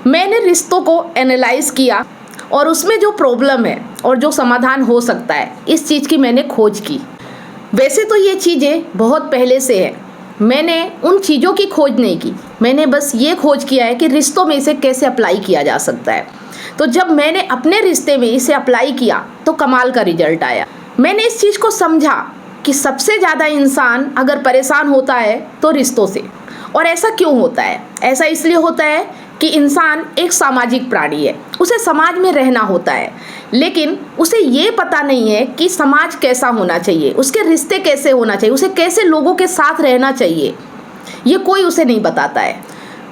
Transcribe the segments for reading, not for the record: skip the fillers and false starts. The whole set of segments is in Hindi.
मैंने रिश्तों को एनालाइज किया और उसमें जो प्रॉब्लम है और जो समाधान हो सकता है, इस चीज़ की मैंने खोज की। वैसे तो ये चीज़ें बहुत पहले से है, मैंने उन चीज़ों की खोज नहीं की, मैंने बस ये खोज किया है कि रिश्तों में इसे कैसे अप्लाई किया जा सकता है। तो जब मैंने अपने रिश्ते में इसे अप्लाई किया तो कमाल का रिजल्ट आया। मैंने इस चीज़ को समझा कि सबसे ज़्यादा इंसान अगर परेशान होता है तो रिश्तों से। और ऐसा क्यों होता है? ऐसा इसलिए होता है कि इंसान एक सामाजिक प्राणी है, उसे समाज में रहना होता है, लेकिन उसे ये पता नहीं है कि समाज कैसा होना चाहिए, उसके रिश्ते कैसे होना चाहिए, उसे कैसे लोगों के साथ रहना चाहिए, ये कोई उसे नहीं बताता है।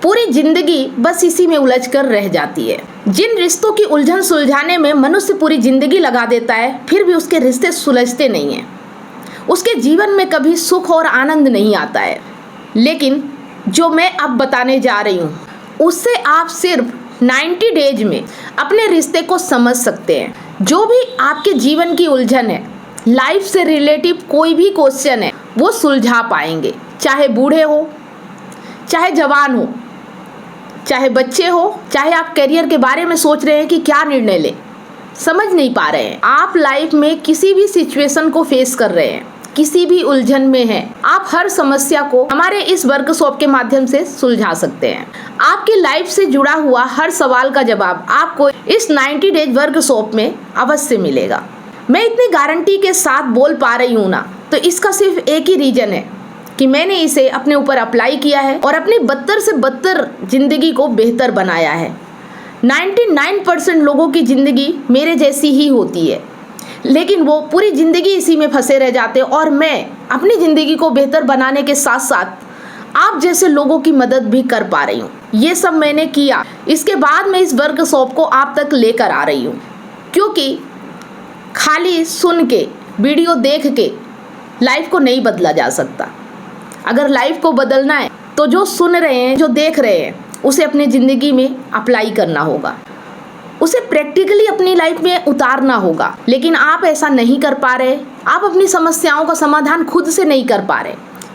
पूरी जिंदगी बस इसी में उलझ कर रह जाती है। जिन रिश्तों की उलझन सुलझाने में मनुष्य पूरी जिंदगी लगा देता है, फिर भी उसके रिश्ते सुलझते नहीं हैं, उसके जीवन में कभी सुख और आनंद नहीं आता है। लेकिन जो मैं अब बताने जा रही हूँ, उससे आप सिर्फ 90 डेज में अपने रिश्ते को समझ सकते हैं। जो भी आपके जीवन की उलझन है, लाइफ से रिलेटिव कोई भी क्वेश्चन है, वो सुलझा पाएंगे। चाहे बूढ़े हो, चाहे जवान हो, चाहे बच्चे हो, चाहे आप करियर के बारे में सोच रहे हैं कि क्या निर्णय लें, समझ नहीं पा रहे हैं, आप लाइफ में किसी भी सिचुएशन को फेस कर रहे हैं, किसी भी उलझन में हैं, आप हर समस्या को हमारे इस वर्कशॉप के माध्यम से सुलझा सकते हैं। आपकी लाइफ से जुड़ा हुआ हर सवाल का जवाब आपको इस 90 डेज वर्कशॉप में अवश्य मिलेगा। मैं इतनी गारंटी के साथ बोल पा रही हूँ ना, तो इसका सिर्फ एक ही रीजन है कि मैंने इसे अपने ऊपर अप्लाई किया है और अपनी बदतर से बदतर जिंदगी को बेहतर बनाया है। 99% लोगों की ज़िंदगी मेरे जैसी ही होती है, लेकिन वो पूरी ज़िंदगी इसी में फंसे रह जाते हैं, और मैं अपनी ज़िंदगी को बेहतर बनाने के साथ साथ आप जैसे लोगों की मदद भी कर पा रही हूँ। ये सब मैंने किया, इसके बाद मैं इस वर्कशॉप को आप तक लेकर आ रही हूँ, क्योंकि खाली सुन के, वीडियो देख के लाइफ को नहीं बदला जा सकता। अगर लाइफ को बदलना है तो जो सुन रहे हैं, जो देख रहे हैं, उसे अपनी ज़िंदगी में अप्लाई करना होगा, उसे प्रैक्टिकली अपनी लाइफ में उतारना होगा। लेकिन आप ऐसा नहीं कर पा रहे, आप अपनी समस्याओं का समाधान खुद से नहीं कर पा रहे,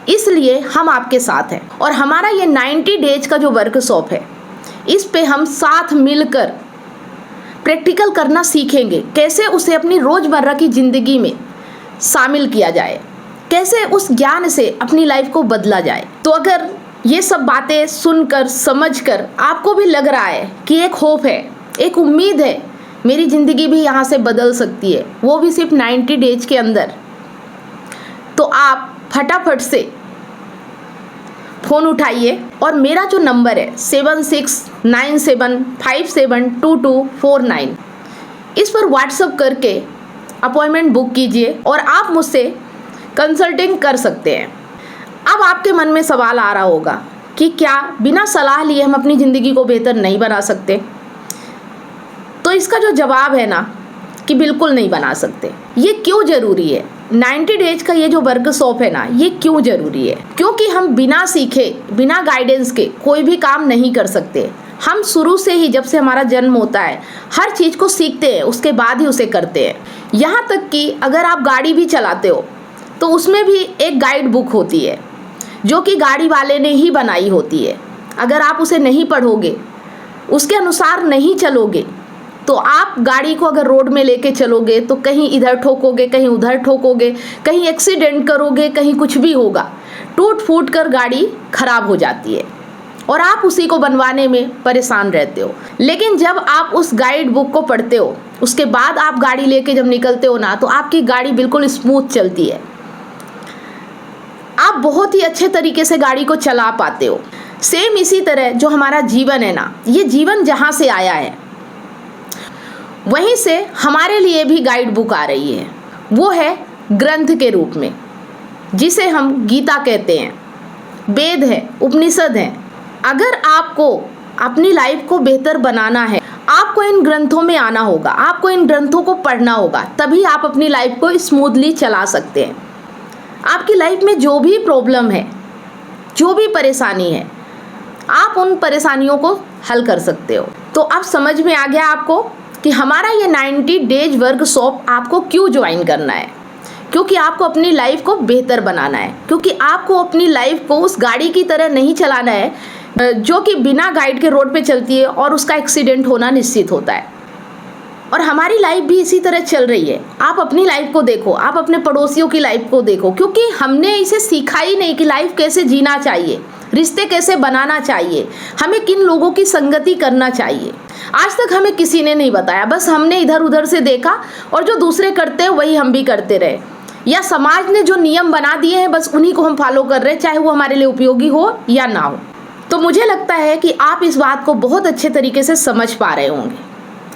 इसलिए हम आपके साथ हैं। और हमारा ये 90 डेज का जो वर्कशॉप है, इस पे हम साथ मिलकर प्रैक्टिकल करना सीखेंगे, कैसे उसे अपनी रोज़मर्रा की ज़िंदगी में शामिल किया जाए, कैसे उस ज्ञान से अपनी लाइफ को बदला जाए। तो अगर ये सब बातें सुनकर, समझकर आपको भी लग रहा है कि एक होप है, एक उम्मीद है, मेरी ज़िंदगी भी यहाँ से बदल सकती है, वो भी सिर्फ 90 डेज के अंदर, तो आप फटाफट से फ़ोन उठाइए और मेरा जो नंबर है 7697572249, इस पर व्हाट्सएप करके अपॉइंटमेंट बुक कीजिए और आप मुझसे कंसल्टिंग कर सकते हैं। अब आपके मन में सवाल आ रहा होगा कि क्या बिना सलाह लिए हम अपनी ज़िंदगी को बेहतर नहीं बना सकते? तो इसका जो जवाब है ना कि बिल्कुल नहीं बना सकते। ये क्यों ज़रूरी है? 90 डेज का ये जो वर्कशॉप है ना, ये क्यों ज़रूरी है? क्योंकि हम बिना सीखे, बिना गाइडेंस के कोई भी काम नहीं कर सकते। हम शुरू से ही, जब से हमारा जन्म होता है, हर चीज़ को सीखते हैं, उसके बाद ही उसे करते हैं। यहाँ तक कि अगर आप गाड़ी भी चलाते हो तो उसमें भी एक गाइड बुक होती है, जो कि गाड़ी वाले ने ही बनाई होती है। अगर आप उसे नहीं पढ़ोगे, उसके अनुसार नहीं चलोगे, तो आप गाड़ी को अगर रोड में लेके चलोगे तो कहीं इधर ठोकोगे, कहीं उधर ठोकोगे, कहीं एक्सीडेंट करोगे, कहीं कुछ भी होगा, टूट फूट कर गाड़ी खराब हो जाती है और आप उसी को बनवाने में परेशान रहते हो। लेकिन जब आप उस गाइड बुक को पढ़ते हो, उसके बाद आप गाड़ी लेके जब निकलते हो ना, तो आपकी गाड़ी बिल्कुल स्मूथ चलती है, आप बहुत ही अच्छे तरीके से गाड़ी को चला पाते हो। सेम इसी तरह जो हमारा जीवन है ना, ये जीवन जहाँ से आया है, वहीं से हमारे लिए भी गाइड बुक आ रही है। वो है ग्रंथ के रूप में, जिसे हम गीता कहते हैं, वेद है, उपनिषद है। अगर आपको अपनी लाइफ को बेहतर बनाना है, आपको इन ग्रंथों में आना होगा, आपको इन ग्रंथों को पढ़ना होगा, तभी आप अपनी लाइफ को स्मूथली चला सकते हैं। आपकी लाइफ में जो भी प्रॉब्लम है, जो भी परेशानी है, आप उन परेशानियों को हल कर सकते हो। तो अब समझ में आ गया आपको कि हमारा ये 90 डेज वर्कशॉप आपको क्यों ज्वाइन करना है। क्योंकि आपको अपनी लाइफ को बेहतर बनाना है, क्योंकि आपको अपनी लाइफ को उस गाड़ी की तरह नहीं चलाना है जो कि बिना गाइड के रोड पे चलती है और उसका एक्सीडेंट होना निश्चित होता है। और हमारी लाइफ भी इसी तरह चल रही है। आप अपनी लाइफ को देखो, आप अपने पड़ोसियों की लाइफ को देखो, क्योंकि हमने इसे सीखा ही नहीं कि लाइफ कैसे जीना चाहिए, रिश्ते कैसे बनाना चाहिए, हमें किन लोगों की संगति करना चाहिए। आज तक हमें किसी ने नहीं बताया, बस हमने इधर उधर से देखा और जो दूसरे करते हैं वही हम भी करते रहे, या समाज ने जो नियम बना दिए हैं बस उन्हीं को हम फॉलो कर रहे हैं, चाहे वो हमारे लिए उपयोगी हो या ना हो। तो मुझे लगता है कि आप इस बात को बहुत अच्छे तरीके से समझ पा रहे होंगे।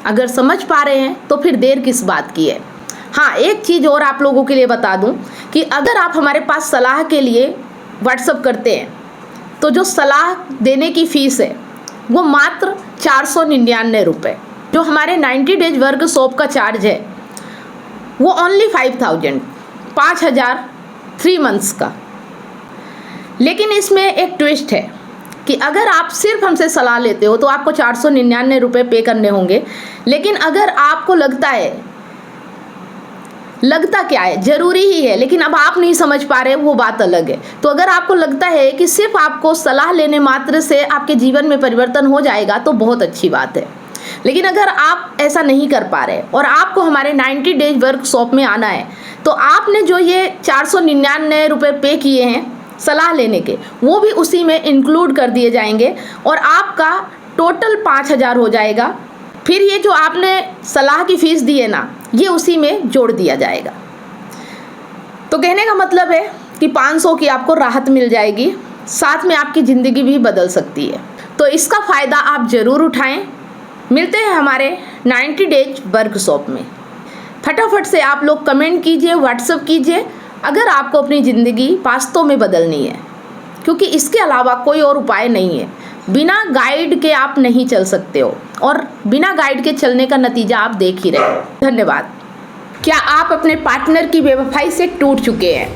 अगर समझ पा रहे हैं तो फिर देर किस बात की है। हाँ, एक चीज़ और आप लोगों के लिए बता दूं कि अगर आप हमारे पास सलाह के लिए व्हाट्सअप करते हैं तो जो सलाह देने की फ़ीस है वो मात्र 499 रुपये, जो हमारे 90 डेज वर्कशॉप का चार्ज है वो ओनली 5,000 3 मंथ्स का। लेकिन इसमें एक ट्विस्ट है कि अगर आप सिर्फ हमसे सलाह लेते हो तो आपको 499 रुपये पे करने होंगे। लेकिन अगर आपको लगता क्या है, ज़रूरी ही है, लेकिन अब आप नहीं समझ पा रहे, वो बात अलग है। तो अगर आपको लगता है कि सिर्फ आपको सलाह लेने मात्र से आपके जीवन में परिवर्तन हो जाएगा तो बहुत अच्छी बात है। लेकिन अगर आप ऐसा नहीं कर पा रहे और आपको हमारे 90 डेज वर्कशॉप में आना है तो आपने जो ये 499 रुपये पे किए हैं सलाह लेने के, वो भी उसी में इंक्लूड कर दिए जाएंगे और आपका टोटल 5,000 हो जाएगा। फिर ये जो आपने सलाह की फ़ीस दी है ना, ये उसी में जोड़ दिया जाएगा। तो कहने का मतलब है कि 500 की आपको राहत मिल जाएगी, साथ में आपकी ज़िंदगी भी बदल सकती है। तो इसका फ़ायदा आप ज़रूर उठाएं। मिलते हैं हमारे 90 डेज वर्कशॉप में। फटाफट से आप लोग कमेंट कीजिए, व्हाट्सएप कीजिए अगर आपको अपनी ज़िंदगी वास्तव में बदलनी है, क्योंकि इसके अलावा कोई और उपाय नहीं है। बिना गाइड के आप नहीं चल सकते हो और बिना गाइड के चलने का नतीजा आप देख ही रहे हो। धन्यवाद। क्या आप अपने पार्टनर की बेवफाई से टूट चुके हैं?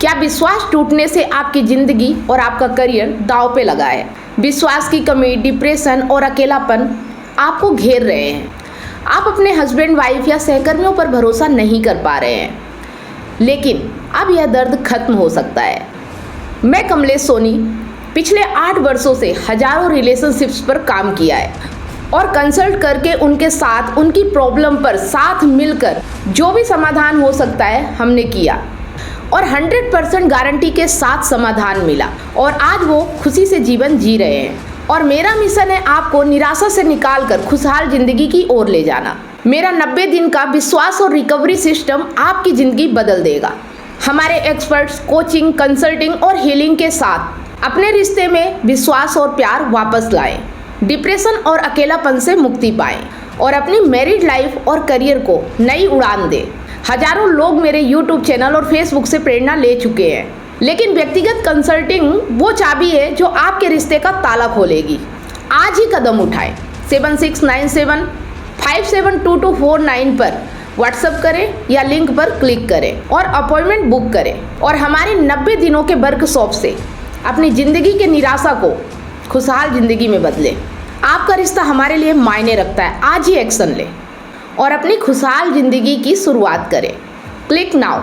क्या विश्वास टूटने से आपकी ज़िंदगी और आपका करियर दांव पे लगा है? विश्वास की कमी, डिप्रेशन और अकेलापन आपको घेर रहे हैं। आप अपने हस्बैंड, वाइफ या सहकर्मियों पर भरोसा नहीं कर पा रहे हैं, लेकिन अब यह दर्द खत्म हो सकता है। मैं कमलेश सोनी पिछले 8 वर्षों से हजारों रिलेशनशिप्स पर काम किया है और कंसल्ट करके उनके साथ उनकी प्रॉब्लम पर साथ मिलकर जो भी समाधान हो सकता है हमने किया और 100% गारंटी के साथ समाधान मिला और आज वो खुशी से जीवन जी रहे हैं। और मेरा मिशन है आपको निराशा से निकालकर खुशहाल जिंदगी की ओर ले जाना। मेरा 90 दिन का विश्वास और रिकवरी सिस्टम आपकी ज़िंदगी बदल देगा। हमारे एक्सपर्ट्स कोचिंग, कंसल्टिंग और हीलिंग के साथ अपने रिश्ते में विश्वास और प्यार वापस लाएं, डिप्रेशन और अकेलापन से मुक्ति पाएं और अपनी मैरिड लाइफ और करियर को नई उड़ान दें। हजारों लोग मेरे YouTube चैनल और Facebook से प्रेरणा ले चुके हैं, लेकिन व्यक्तिगत कंसल्टिंग वो चाबी है जो आपके रिश्ते का ताला खोलेगी। आज ही कदम उठाएं। 7697572249 पर व्हाट्सएप करें या लिंक पर क्लिक करें और अपॉइंटमेंट बुक करें और हमारे 90 दिनों के वर्कशॉप से अपनी ज़िंदगी के निराशा को खुशहाल ज़िंदगी में बदलें। आपका रिश्ता हमारे लिए मायने रखता है। आज ही एक्शन लें और अपनी खुशहाल ज़िंदगी की शुरुआत करें। Click now.